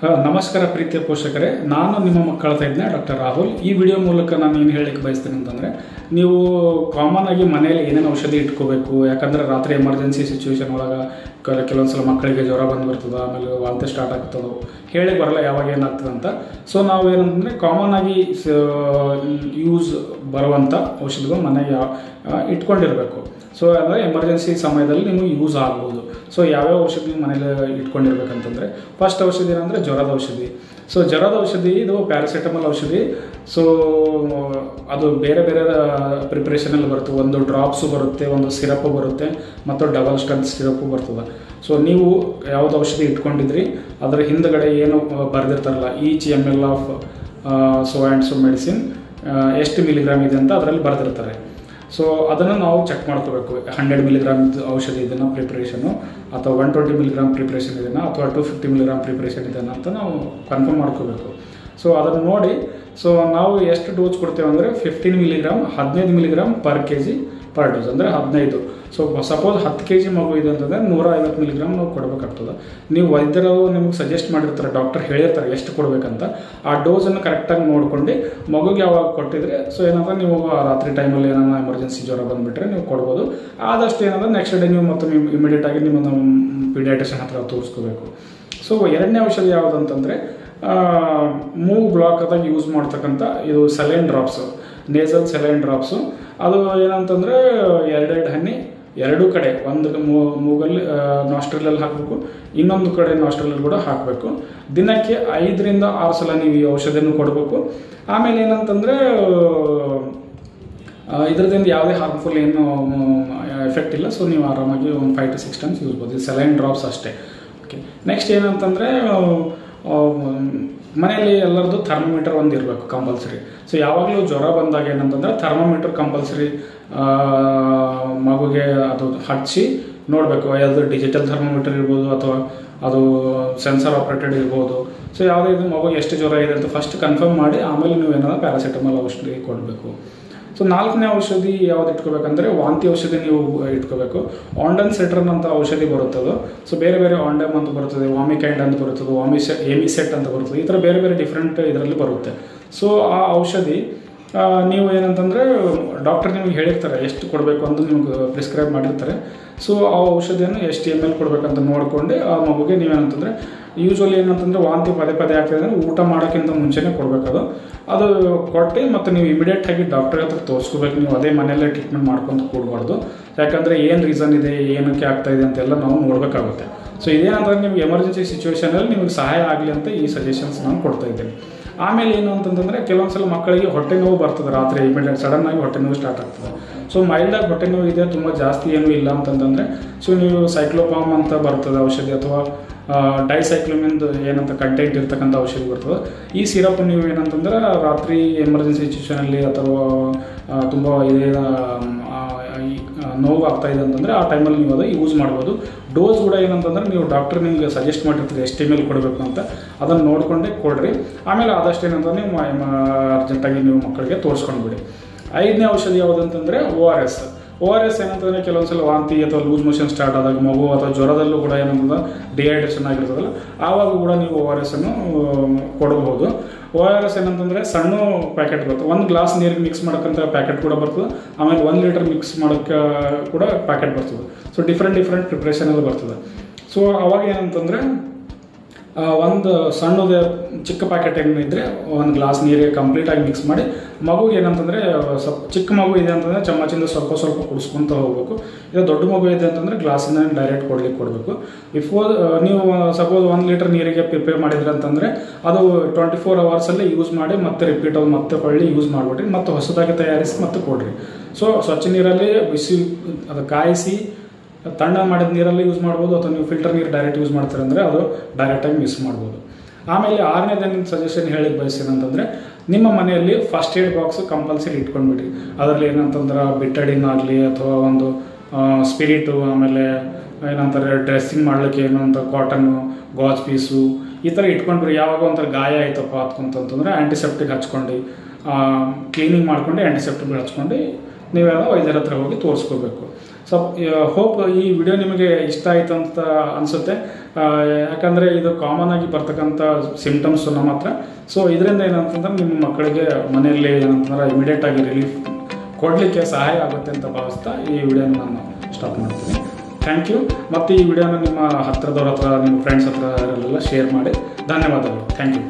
ನಮಸ್ಕಾರ ಪ್ರೀತಿಯ ಪೋಷಕರೇ, ನಾನು ನಿಮ್ಮ ಮಕ್ಕಳ ತಜ್ಞ ಡಾಕ್ಟರ್ ರಾಹುಲ್. ಈ ವಿಡಿಯೋ ಮೂಲಕ ನಾನು ಏನು ಹೇಳಲಿಕ್ಕೆ ಬಯಸ್ತೀನಿ ಅಂತಂದರೆ, ನೀವು ಕಾಮನ್ ಆಗಿ ಮನೆಯಲ್ಲಿ ಏನೇನು ಔಷಧಿ ಇಟ್ಕೋಬೇಕು. ಯಾಕಂದರೆ ರಾತ್ರಿ ಎಮರ್ಜೆನ್ಸಿ ಸಿಚುವೇಶನ್ ಒಳಗೆ ಕೆಲವೊಂದು ಸಲ ಮಕ್ಕಳಿಗೆ ಜ್ವರ ಬಂದುಬಿಡ್ತದೆ, ಆಮೇಲೆ ವಾಂತಿ ಸ್ಟಾರ್ಟ್ ಆಗ್ತದೆ, ಹೇಳಿ ಬರಲ್ಲ ಯಾವಾಗ ಏನಾಗ್ತದೆ ಅಂತ. ಸೊ ನಾವು ಏನಂತಂದರೆ ಕಾಮನ್ ಆಗಿ ಯೂಸ್ ಬರುವಂಥ ಔಷಧಿಗಳು ಮನೆಗೆ ಇಟ್ಕೊಂಡಿರಬೇಕು. ಸೊ ಅಂದರೆ ಎಮರ್ಜೆನ್ಸಿ ಸಮಯದಲ್ಲಿ ನಿಮಗೆ ಯೂಸ್ ಆಗ್ಬೋದು. ಸೊ ಯಾವ್ಯಾವ ಔಷಧಿ ಮನೇಲಿ ಇಟ್ಕೊಂಡಿರ್ಬೇಕಂತಂದರೆ, ಫಸ್ಟ್ ಔಷಧಿ ಏನಂದರೆ ಜ್ವರದ ಔಷಧಿ. ಸೊ ಜ್ವರದ ಔಷಧಿ ಇದು ಪ್ಯಾರಾಸಿಟಮಲ್ ಔಷಧಿ. ಸೊ ಅದು ಬೇರೆ ಬೇರೆ ಪ್ರಿಪ್ರೇಷನಲ್ಲಿ ಬರುತ್ತೆ. ಒಂದು ಡ್ರಾಪ್ಸು ಬರುತ್ತೆ, ಒಂದು ಸಿರಪ್ಪು ಬರುತ್ತೆ, ಮತ್ತು ಡಬಲ್ ಸ್ಟ್ರೆಂತ್ ಸಿರಪ್ಪು ಬರ್ತದೆ. ಸೊ ನೀವು ಯಾವುದು ಔಷಧಿ ಇಟ್ಕೊಂಡಿದ್ರಿ ಅದರ ಹಿಂದುಗಡೆ ಏನು ಬರೆದಿರ್ತಾರಲ್ಲ, each ml of so and so medicine ಎಷ್ಟು ಮಿಲಿಗ್ರಾಮ್ ಇದೆ ಅಂತ ಅದರಲ್ಲಿ ಬರೆದಿರ್ತಾರೆ. ಸೊ ಅದನ್ನು ನಾವು ಚೆಕ್ ಮಾಡ್ಕೋಬೇಕು. 100 ಮಿಲಿಗ್ರಾಮ್ ಔಷಧಿ ಇದನ್ನು ಪ್ರಿಪ್ರೇಷನು, ಅಥವಾ 120 ಮಿಲಿಗ್ರಾಮ್ ಪ್ರಿಪ್ರೇಷನ್ ಇದನ್ನು, ಅಥವಾ 250 ಮಿಲಿಗ್ರಾಮ್ ಪ್ರಿಪ್ರೇಷನ್ ಇದನ್ನು ಅಂತ ನಾವು ಕನ್ಫರ್ಮ್ ಮಾಡ್ಕೋಬೇಕು. ಸೊ ಅದನ್ನು ನೋಡಿ, ಸೊ ನಾವು ಎಷ್ಟು ಡೋಸ್ ಕೊಡ್ತೇವೆ ಅಂದರೆ 15 milligram 15 milligram per kg per dose, ಅಂದರೆ 15. ಸೊ ಸಪೋಸ್ 10 kg ಮಗು ಇದೆ ಅಂತಂದರೆ 150 ಮಿಲಿಗ್ರಾಮ್ ನಾವು ಕೊಡಬೇಕಾಗ್ತದೆ. ನೀವು ವೈದ್ಯರು ನಿಮಗೆ ಸಜೆಸ್ಟ್ ಮಾಡಿರ್ತಾರೆ, ಡಾಕ್ಟರ್ ಹೇಳಿರ್ತಾರೆ ಎಷ್ಟು ಕೊಡಬೇಕಂತ. ಆ ಡೋಸನ್ನು ಕರೆಕ್ಟಾಗಿ ನೋಡ್ಕೊಂಡು ಮಗುಗೆ ಯಾವಾಗ ಕೊಟ್ಟಿದ್ರೆ, ಸೊ ಏನಂದ್ರೆ ನೀವು ರಾತ್ರಿ ಟೈಮಲ್ಲಿ ಏನಾರ ಎಮರ್ಜೆನ್ಸಿ ಜ್ವರ ಬಂದುಬಿಟ್ರೆ ನೀವು ಕೊಡ್ಬೋದು. ಆದಷ್ಟು ಏನಂದ್ರೆ ನೆಕ್ಸ್ಟ್ ಡೇ ನೀವು ಮತ್ತೆ ಇಮಿಡಿಯೇಟಾಗಿ ನಿಮ್ಮ ಪೀಡಿಯಾಟ್ರಿಷನ್ ಹತ್ರ ತೋರಿಸ್ಕೋಬೇಕು. ಸೊ ಎರಡನೇ ಔಷಧಿ ಯಾವುದು ಅಂತಂದರೆ, ಮೂವ್ ಬ್ಲಾಕ್ ಆದಾಗ ಯೂಸ್ ಮಾಡ್ತಕ್ಕಂಥ ಇದು saline drops, nasal saline drops. ಅದು ಏನಂತಂದರೆ 2 ಹನಿ ಎರಡೂ ಕಡೆ, ಒಂದು ಮೂಗಲ್ಲಿ ನಾಸ್ಟ್ರಿಲಲ್ಲಿ ಹಾಕಬೇಕು, ಇನ್ನೊಂದು ಕಡೆ ನಾಸ್ಟ್ರಿಲಲ್ಲಿ ಕೂಡ ಹಾಕಬೇಕು. ದಿನಕ್ಕೆ 5 ರಿಂದ 6 ಸಲ ನೀವು ಈ ಔಷಧಿಯನ್ನು ಕೊಡಬೇಕು. ಆಮೇಲೆ ಏನಂತಂದರೆ ಇದರದಿಂದ ಯಾವುದೇ ಹಾರ್ಮ್ಫುಲ್ ಏನು ಎಫೆಕ್ಟ್ ಇಲ್ಲ. ಸೊ ನೀವು ಆರಾಮಾಗಿ ಒಂದು 5 to 6 ಟೈಮ್ಸ್ ಯೂಸ್ ಮಾಡ್ಬೋದು. ಸಲೈನ್ ಡ್ರಾಪ್ಸ್ ಅಷ್ಟೇ. ಓಕೆ, ನೆಕ್ಸ್ಟ್ ಏನಂತಂದರೆ ಮನೆಯಲ್ಲಿ ಎಲ್ಲರದ್ದು ಥರ್ಮೋಮೀಟರ್ ಒಂದು ಇರಬೇಕು ಕಂಪಲ್ಸರಿ. ಸೊ ಯಾವಾಗಲೂ ಜ್ವರ ಬಂದಾಗ ಏನಂತಂದರೆ ಥರ್ಮೋಮೀಟರ್ ಕಂಪಲ್ಸರಿ ಮಗುಗೆ ಅದು ಹಚ್ಚಿ ನೋಡಬೇಕು. ಅದು ಡಿಜಿಟಲ್ ಥರ್ಮೋಮೀಟರ್ ಇರ್ಬೋದು, ಅಥವಾ ಅದು ಸೆನ್ಸರ್ ಆಪ್ರೇಟೆಡ್ ಇರ್ಬೋದು. ಸೊ ಯಾವುದೇ ಇದು ಮಗು ಎಷ್ಟು ಜ್ವರ ಇದೆ ಅಂತ ಫಸ್ಟ್ ಕನ್ಫರ್ಮ್ ಮಾಡಿ ಆಮೇಲೆ ನೀವು ಏನಾದರೂ ಪ್ಯಾರಾಸಿಟಮಲ್ ಔಷಧಿ ಕೊಡಬೇಕು. ಸೊ 4ನೇ ಔಷಧಿ ಯಾವ್ದು ಇಟ್ಕೋಬೇಕಂದ್ರೆ, ವಾಂತಿ ಔಷಧಿ ನೀವು ಇಟ್ಕೋಬೇಕು. ಆಂಡನ್ ಸೆಟ್ರನ್ ಅಂತ ಔಷಧಿ ಬರುತ್ತದು. ಸೊ ಬೇರೆ ಬೇರೆ ಆಂಡಮ್ ಅಂತ ಬರುತ್ತದೆ, ವಾಮಿಕೈಂಡ್ ಅಂತ ಬರುತ್ತದೆ, ಎಮಿಸೆಟ್ ಅಂತ ಬರುತ್ತದೆ. ಈ ಥರ ಬೇರೆ ಬೇರೆ ಡಿಫ್ರೆಂಟ್ ಇದರಲ್ಲಿ ಬರುತ್ತೆ. ಸೊ ಆ ಔಷಧಿ ನೀವು ಏನಂತಂದರೆ ಡಾಕ್ಟರ್ ನಿಮಗೆ ಹೇಳಿರ್ತಾರೆ ಎಷ್ಟು ಕೊಡಬೇಕು ಅಂತ ನಿಮ್ಗೆ ಪ್ರಿಸ್ಕ್ರೈಬ್ ಮಾಡಿರ್ತಾರೆ. ಸೊ ಆ ಔಷಧಿಯನ್ನು ಎಷ್ಟು ml ಕೊಡಬೇಕಂತ ನೋಡಿಕೊಂಡು ಆ ಮಗುಗೆ ನೀವೇನಂತಂದರೆ, ಯೂಶ್ವಲಿ ಏನಂತಂದರೆ ವಾಂತಿ ಪದೇ ಆಗ್ತದೆ ಅಂದರೆ ಊಟ ಮಾಡೋಕ್ಕಿಂತ ಮುಂಚೆನೇ ಕೊಡಬೇಕದು. ಅದು ಕೊಟ್ಟು ಮತ್ತು ನೀವು ಇಮಿಡಿಯೇಟ್ ಆಗಿ ಡಾಕ್ಟರ್ ಹತ್ರ ತೋರಿಸ್ಕೋಬೇಕು. ನೀವು ಅದೇ ಮನೆಯಲ್ಲೇ ಟ್ರೀಟ್ಮೆಂಟ್ ಮಾಡ್ಕೊಂಡು ಕೂಡಬಾರ್ದು. ಯಾಕಂದರೆ ಏನು ರೀಸನ್ ಇದೆ, ಏನಕ್ಕೆ ಆಗ್ತಾಯಿದೆ ಅಂತೆಲ್ಲ ನಾವು ನೋಡಬೇಕಾಗುತ್ತೆ. ಸೊ ಇದೇನಂದ್ರೆ ನಿಮ್ಗೆ ಎಮರ್ಜೆನ್ಸಿ ಸಿಚುವೇಷನಲ್ಲಿ ನಿಮಗೆ ಸಹಾಯ ಆಗಲಿ ಅಂತ ಈ ಸಜೆಷನ್ಸ್ ನಾನು ಕೊಡ್ತಾ ಇದ್ದೇನೆ. ಆಮೇಲೆ ಏನು ಅಂತಂತಂದರೆ, ಕೆಲವೊಂದ್ಸಲ ಮಕ್ಕಳಿಗೆ ಹೊಟ್ಟೆ ನೋವು ಬರ್ತದೆ ರಾತ್ರಿ, ಇಮಿಡಿಯೇಟ್ ಸಡನ್ನಾಗಿ ಹೊಟ್ಟೆ ನೋವು ಸ್ಟಾರ್ಟ್ ಆಗ್ತದೆ. ಸೊ ಮೈಲ್ಡಾಗಿ ಹೊಟ್ಟೆ ನೋವು ಇದೆ, ತುಂಬ ಜಾಸ್ತಿ ಏನೂ ಇಲ್ಲ ಅಂತಂತಂದರೆ, ಸೊ ನೀವು ಸೈಕ್ಲೋಪಾಮ್ ಅಂತ ಬರ್ತದೆ ಔಷಧಿ, ಅಥವಾ ಡೈಸೈಕ್ಲೋಮಿನ್ದು ಏನಂತ ಕಂಟೆಂಟ್ ಇರ್ತಕ್ಕಂಥ ಔಷಧಿ ಬರ್ತದೆ. ಈ ಸಿರಪ್ ನೀವು ಏನಂತಂದ್ರೆ ರಾತ್ರಿ ಎಮರ್ಜೆನ್ಸಿ ಸಿಚುವೇಷನಲ್ಲಿ ಅಥವಾ ತುಂಬ ಇದೇ ನೋವು ಆಗ್ತಾಯಿದೆ ಅಂತಂದರೆ ಆ ಟೈಮಲ್ಲಿ ನೀವು ಅದು ಯೂಸ್ ಮಾಡ್ಬೋದು. ಡೋಸ್ ಕೂಡ ಏನಂತಂದ್ರೆ ನೀವು ಡಾಕ್ಟರ್ ನಿಮಗೆ ಸಜೆಸ್ಟ್ ಮಾಡಿರ್ತೀರಿ ಎಷ್ಟು ml ಕೊಡಬೇಕು ಅಂತ, ಅದನ್ನು ನೋಡಿಕೊಂಡೇ ಕೊಡ್ರಿ. ಆಮೇಲೆ ಆದಷ್ಟು ಏನಂತಂದ್ರೆ ನೀವು ಅರ್ಜೆಂಟಾಗಿ ನೀವು ಮಕ್ಕಳಿಗೆ ತೋರಿಸ್ಕೊಂಡ್ಬಿಡಿ. 5ನೇ ಔಷಧಿ ಯಾವುದಂತಂದರೆ ORS. ORS ಏನಂತಂದರೆ ಕೆಲವೊಂದ್ಸಲ ವಾಂತಿ ಅಥವಾ ಲೂಸ್ ಮೋಷನ್ ಸ್ಟಾರ್ಟ್ ಆದಾಗ ಮಗು, ಅಥವಾ ಜ್ವರದಲ್ಲೂ ಕೂಡ ಏನಂತಂದ್ರೆ ಡಿಹೈಡ್ರೇಷನ್ ಆಗಿರ್ತದಲ್ಲ, ಆವಾಗ ಕೂಡ ನೀವು ORS ಅನ್ನು ಕೊಡಬಹುದು. ORS ಏನಂತಂದರೆ ಸಣ್ಣ ಪ್ಯಾಕೆಟ್ ಬರ್ತದೆ, 1 ಗ್ಲಾಸ್ ನೀರಿಗೆ ಮಿಕ್ಸ್ ಮಾಡೋಕ್ಕಂಥ ಪ್ಯಾಕೆಟ್ ಕೂಡ ಬರ್ತದೆ. ಆಮೇಲೆ 1 ಲೀಟರ್ ಮಿಕ್ಸ್ ಮಾಡೋಕ್ಕೆ ಕೂಡ ಪ್ಯಾಕೆಟ್ ಬರ್ತದೆ. ಸೊ ಡಿಫ್ರೆಂಟ್ ಪ್ರಿಪ್ರೇಷನಲ್ಲಿ ಬರ್ತದೆ. ಸೊ ಅವಾಗ ಏನಂತಂದರೆ ಒಂದು ಸಣ್ಣದು ಚಿಕ್ಕ ಪ್ಯಾಕೆಟ್ ಏನಿದ್ರೆ 1 ಗ್ಲಾಸ್ ನೀರಿಗೆ ಕಂಪ್ಲೀಟಾಗಿ ಮಿಕ್ಸ್ ಮಾಡಿ ಮಗುಗೆ ಏನಂತಂದರೆ, ಸ್ವಲ್ಪ ಚಿಕ್ಕ ಮಗು ಇದೆ ಅಂತಂದರೆ ಚಮಚಿಂದ ಸ್ವಲ್ಪ ಕುಡಿಸ್ಕೊತ ಹೋಗಬೇಕು. ಇದು ದೊಡ್ಡ ಮಗು ಇದೆ ಅಂತಂದರೆ ಗ್ಲಾಸಿಂದ ಡೈರೆಕ್ಟ್ ಕೊಡಬೇಕು. ನೀವು ಸಪೋಸ್ 1 ಲೀಟರ್ ನೀರಿಗೆ ಪ್ರಿಪೇರ್ ಮಾಡಿದ್ರೆ ಅಂತಂದರೆ ಅದು 24 ಅವರ್ಸಲ್ಲಿ ಯೂಸ್ ಮಾಡಿ ಮತ್ತೆ ರಿಪೀಟ್ ಆಗಿ ಮತ್ತೆ ಹೊಳ್ಳಿ ಯೂಸ್ ಮಾಡಿಬಿಟ್ರಿ, ಮತ್ತೆ ಹೊಸದಾಗಿ ತಯಾರಿಸಿ ಮತ್ತೆ ಕೊಡ್ರಿ. ಸೊ ಸ್ವಚ್ಛ ನೀರಲ್ಲಿ ಬಿಸಿ ಅದು ಕಾಯಿಸಿ ತಣ್ಣ ಮಾಡಿದ ನೀರಲ್ಲಿ ಯೂಸ್ ಮಾಡ್ಬೋದು, ಅಥವಾ ನೀವು ಫಿಲ್ಟರ್ ನೀರು ಡೈರೆಕ್ಟ್ ಯೂಸ್ ಮಾಡ್ತಾರೆ ಅಂದರೆ ಅದು ಡೈರೆಕ್ಟಾಗಿ ಮಿಕ್ಸ್ ಮಾಡ್ಬೋದು. ಆಮೇಲೆ 6ನೇದು ನಿಮ್ಮ ಸಜೆಷನ್ ಹೇಳಿಕ್ಕೆ ಬಯಸೇನಂತಂದರೆ, ನಿಮ್ಮ ಮನೆಯಲ್ಲಿ ಫಸ್ಟ್ ಏಡ್ ಬಾಕ್ಸು ಕಂಪಲ್ಸರಿ ಇಟ್ಕೊಂಡ್ಬಿಡ್ರಿ. ಅದರಲ್ಲಿ ಏನಂತಂದ್ರೆ ಬಿಟಡಿನ್ ಆಗಲಿ, ಅಥವಾ ಒಂದು ಸ್ಪಿರಿಟು, ಆಮೇಲೆ ಏನಂತಾರೆ ಡ್ರೆಸ್ಸಿಂಗ್ ಮಾಡಲಿಕ್ಕೆ ಏನಂತ ಕಾಟನ್ನು, ಗಾಜ್ ಪೀಸು, ಈ ಥರ ಇಟ್ಕೊಂಡ್ಬಿಡ್ರಿ. ಯಾವಾಗ ಒಂಥರ ಗಾಯ ಆಯ್ತಪ್ಪ ಅಂತಂತಂದರೆ ಆ್ಯಂಟಿಸೆಪ್ಟಿಕ್ ಹಚ್ಕೊಂಡು, ಕ್ಲೀನಿಂಗ್ ಮಾಡ್ಕೊಂಡು ಆ್ಯಂಟಿಸೆಪ್ಟಿಕ್ ಹಚ್ಕೊಂಡು ನೀವೆಲ್ಲ ವೈದ್ಯರ ಹತ್ರ ಹೋಗಿ ತೋರಿಸ್ಕೋಬೇಕು. ಸೊ ಹೋಪ್ ಈ ವಿಡಿಯೋ ನಿಮಗೆ ಇಷ್ಟ ಆಯಿತು ಅಂತ ಅನಿಸುತ್ತೆ. ಯಾಕಂದರೆ ಇದು ಕಾಮನ್ ಆಗಿ ಬರ್ತಕ್ಕಂಥ ಸಿಂಪ್ಟಮ್ಸು ನಮ್ಮ ಹತ್ರ. ಸೊ ಇದರಿಂದ ಏನಂತಂದ್ರೆ ನಿಮ್ಮ ಮಕ್ಕಳಿಗೆ ಮನೆಯಲ್ಲಿ ಏನಂತಂದ್ರೆ ಇಮಿಡಿಯೇಟಾಗಿ ರಿಲೀಫ್ ಕೊಡಲಿಕ್ಕೆ ಸಹಾಯ ಆಗುತ್ತೆ ಅಂತ ಭಾವಿಸ್ತಾ ಈ ವಿಡಿಯೋನ ನಾನು ಸ್ಟಾಪ್ ಮಾಡ್ತೀನಿ. Thank you. ಮತ್ತು ಈ ವಿಡಿಯೋನ ನಿಮ್ಮ ಹತ್ತಿರದವ್ರ ಹತ್ರ, ನಿಮ್ಮ ಫ್ರೆಂಡ್ಸ್ ಹತ್ರ ಎಲ್ಲ ಶೇರ್ ಮಾಡಿ. ಧನ್ಯವಾದಗಳು. Thank you.